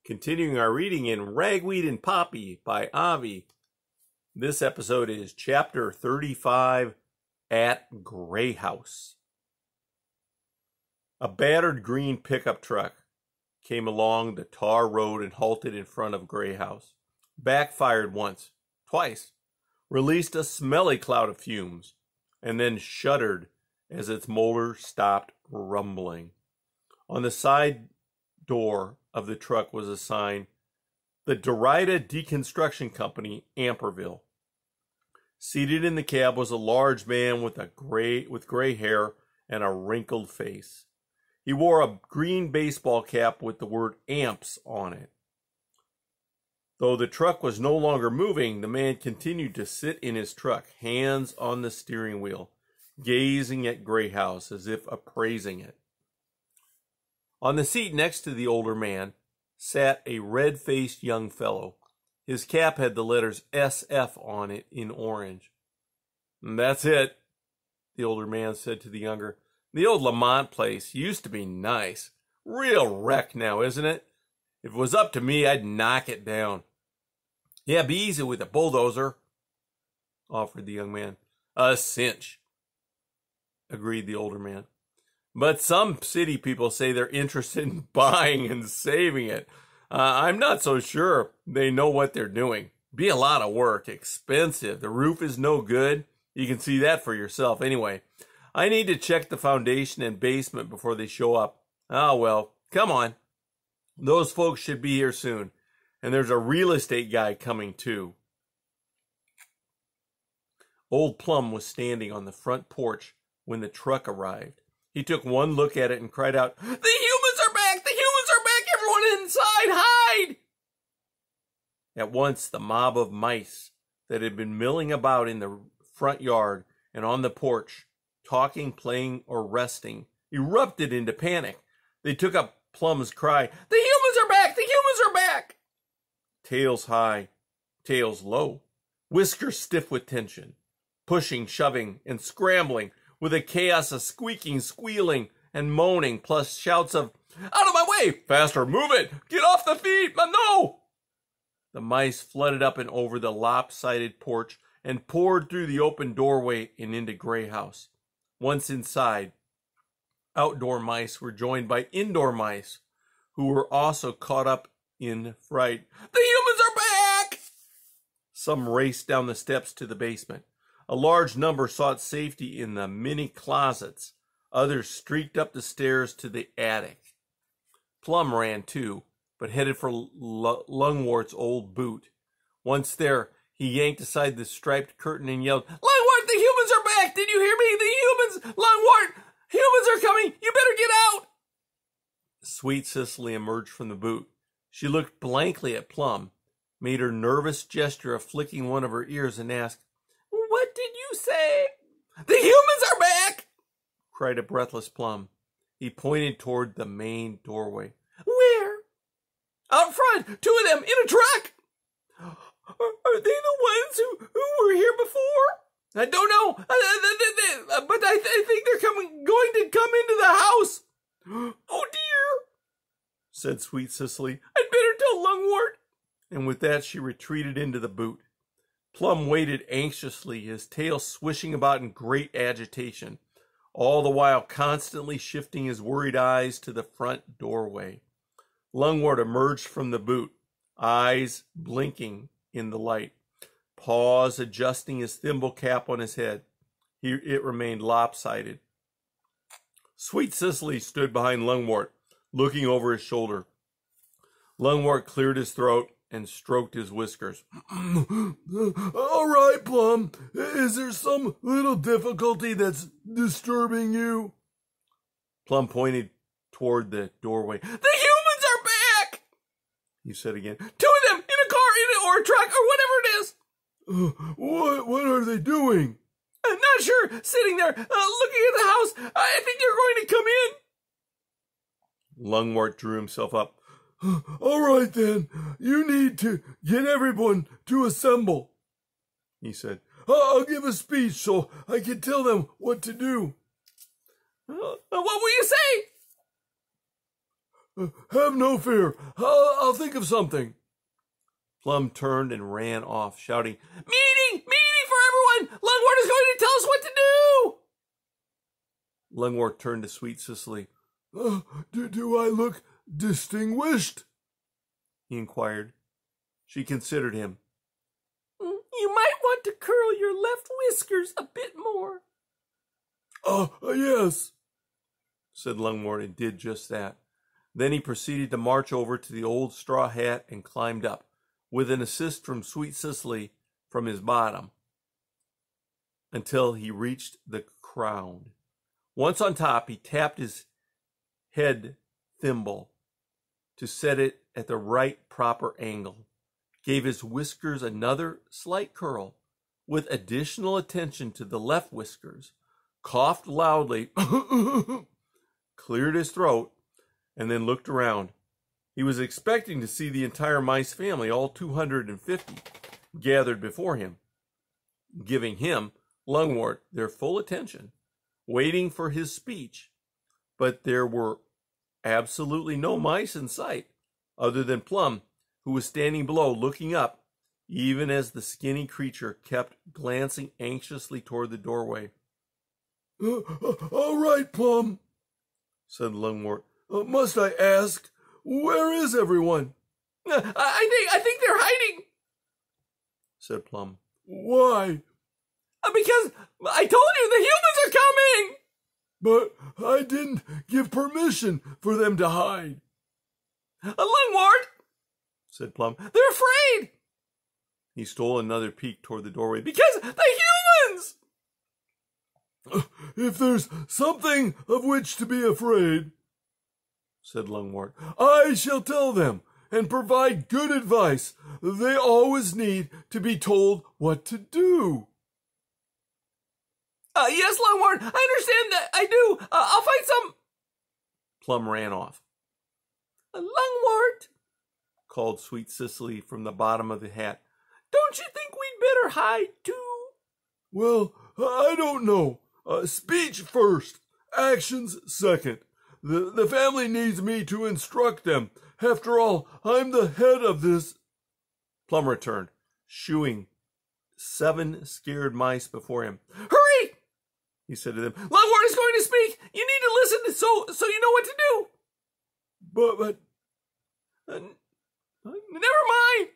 Continuing our reading in Ragweed and Poppy by Avi. This episode is Chapter 35, At Gray House. A battered green pickup truck came along the tar road and halted in front of Gray House. Backfired once, twice, released a smelly cloud of fumes, and then shuddered as its motor stopped rumbling. On the side door of the truck was a sign, the Derrida Deconstruction Company, Amperville. Seated in the cab was a large man with gray hair and a wrinkled face. He wore a green baseball cap with the word AMPS on it. Though the truck was no longer moving, the man continued to sit in his truck, hands on the steering wheel, gazing at Gray House as if appraising it. On the seat next to the older man sat a red-faced young fellow. His cap had the letters SF on it in orange. "That's it," the older man said to the younger. "The old Lamont place used to be nice. Real wreck now, isn't it? If it was up to me, I'd knock it down." "Yeah, be easy with a bulldozer," offered the young man. "A cinch," agreed the older man. "But some city people say they're interested in buying and saving it. I'm not so sure they know what they're doing. Be a lot of work, expensive. The roof is no good. You can see that for yourself. Anyway, I need to check the foundation and basement before they show up. Ah, well, come on. Those folks should be here soon. And there's a real estate guy coming too." Old Plum was standing on the front porch when the truck arrived. He took one look at it and cried out, "The humans are back! The humans are back! Everyone inside, hide!" At once, the mob of mice that had been milling about in the front yard and on the porch, talking, playing, or resting, erupted into panic. They took up Plum's cry, "The humans are back! The humans are back!" Tails high, tails low, whiskers stiff with tension, pushing, shoving, and scrambling, with a chaos of squeaking, squealing, and moaning, plus shouts of, "Out of my way! Faster, move it! Get off the feet! No!" The mice flooded up and over the lopsided porch and poured through the open doorway and into Gray House. Once inside, outdoor mice were joined by indoor mice, who were also caught up in fright. "The humans are back!" Some raced down the steps to the basement. A large number sought safety in the many closets. Others streaked up the stairs to the attic. Plum ran too, but headed for Lungwort's old boot. Once there, he yanked aside the striped curtain and yelled, "Lungwort, the humans are back! Did you hear me? The humans! Lungwort! Humans are coming! You better get out!" Sweet Cicely emerged from the boot. She looked blankly at Plum, made her nervous gesture of flicking one of her ears, and asked, "What did you say?" "The humans are back!" cried a breathless Plum. He pointed toward the main doorway. "Where?" "Out front! 2 of them in a truck!" Are they the ones who were here before?" "I don't know, but I think they're going to come into the house." "Oh dear," said Sweet Cicely. "I'd better tell Lungwort." And with that she retreated into the boot. Plum waited anxiously, his tail swishing about in great agitation, all the while constantly shifting his worried eyes to the front doorway. Lungwort emerged from the boot, eyes blinking in the light, paws adjusting his thimble cap on his head. It remained lopsided. Sweet Cicely stood behind Lungwort, looking over his shoulder. Lungwort cleared his throat and stroked his whiskers. "All right, Plum. Is there some little difficulty that's disturbing you?" Plum pointed toward the doorway. "The humans are back!" he said again. 2 of them in a car, or a truck, or whatever it is." What are they doing?" "I'm not sure. Sitting there, looking at the house. I think they're going to come in." Lungwort drew himself up. "All right, then. You need to get everyone to assemble," he said. "I'll give a speech so I can tell them what to do." "What will you say?" Have no fear. I'll think of something. Plum turned and ran off, shouting, Meeting! Meeting for everyone! Lungwort is going to tell us what to do! Lungwort turned to Sweet Cicely. Do I look distinguished? He inquired. She considered him. You might want to curl your left whiskers a bit more. Yes, said Lungwort, and did just that. Then he proceeded to march over to the old straw hat and climbed up, with an assist from Sweet Cicely from his bottom, until he reached the crown. Once on top, he tapped his head thimble to set it at the right proper angle, gave his whiskers another slight curl, with additional attention to the left whiskers, coughed loudly, cleared his throat, and then looked around. He was expecting to see the entire mice family, all 250, gathered before him, giving him, Lungwort, their full attention, waiting for his speech. But there were absolutely no mice in sight, other than Plum, who was standing below, looking up, even as the skinny creature kept glancing anxiously toward the doorway. All right, Plum, said Lungwort. Must I ask, where is everyone? I think they're hiding, said Plum. Why? Because I told you the humans are coming! But I didn't give permission for them to hide. Lungwort, said Plum, they're afraid. He stole another peek toward the doorway. Because the humans! If there's something of which to be afraid, said Lungwort, I shall tell them and provide good advice. They always need to be told what to do. Yes, Lungwort, I understand that. I do. I'll find some. Plum ran off. Lungwort, called Sweet Cicely from the bottom of the hat. Don't you think we'd better hide, too? Well, I don't know. Speech first, actions second. The family needs me to instruct them. After all, I'm the head of this. Plum returned, shooing 7 scared mice before him. Hurry! He said to them. Lungwort is going to speak. You need to listen so you know what to do. But never mind,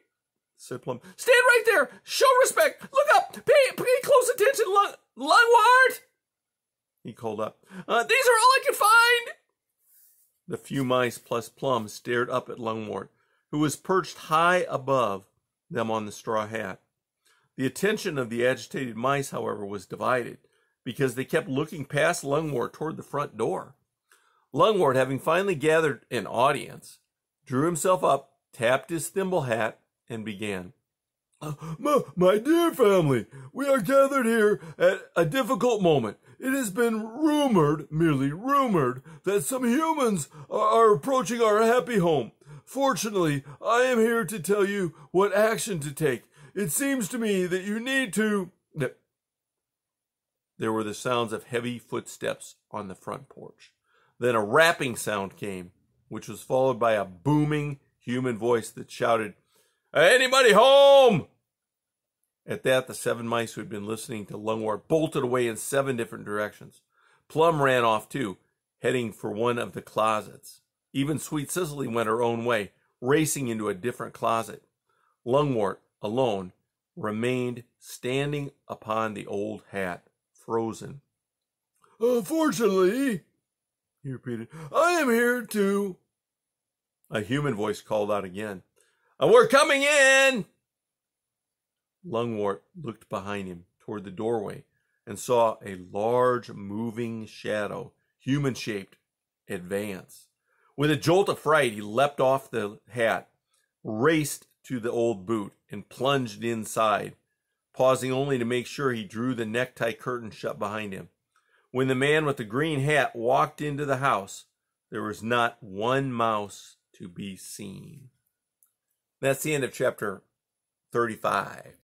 said Plum. Stand right there. Show respect. Look up. Pay close attention, Lungwort, he called up. These are all I can find. The few mice plus Plum stared up at Lungwort, who was perched high above them on the straw hat. The attention of the agitated mice, however, was divided, because they kept looking past Lungwort toward the front door. Lungwort, having finally gathered an audience, drew himself up, tapped his thimble hat, and began. My dear family, we are gathered here at a difficult moment. It has been rumored, merely rumored, that some humans are approaching our happy home. Fortunately, I am here to tell you what action to take. It seems to me that you need to... There were the sounds of heavy footsteps on the front porch. Then a rapping sound came, which was followed by a booming human voice that shouted, Anybody home? At that, the 7 mice who had been listening to Lungwort bolted away in 7 different directions. Plum ran off too, heading for one of the closets. Even Sweet Cicely went her own way, racing into a different closet. Lungwort, alone, remained standing upon the old hat, frozen. Fortunately, he repeated, I am here to... A human voice called out again. We're coming in! Lungwort looked behind him toward the doorway and saw a large moving shadow, human-shaped, advance. With a jolt of fright, he leapt off the hat, raced to the old boot, and plunged inside, pausing only to make sure he drew the necktie curtain shut behind him. When the man with the green hat walked into the house, there was not one mouse to be seen. That's the end of chapter 35.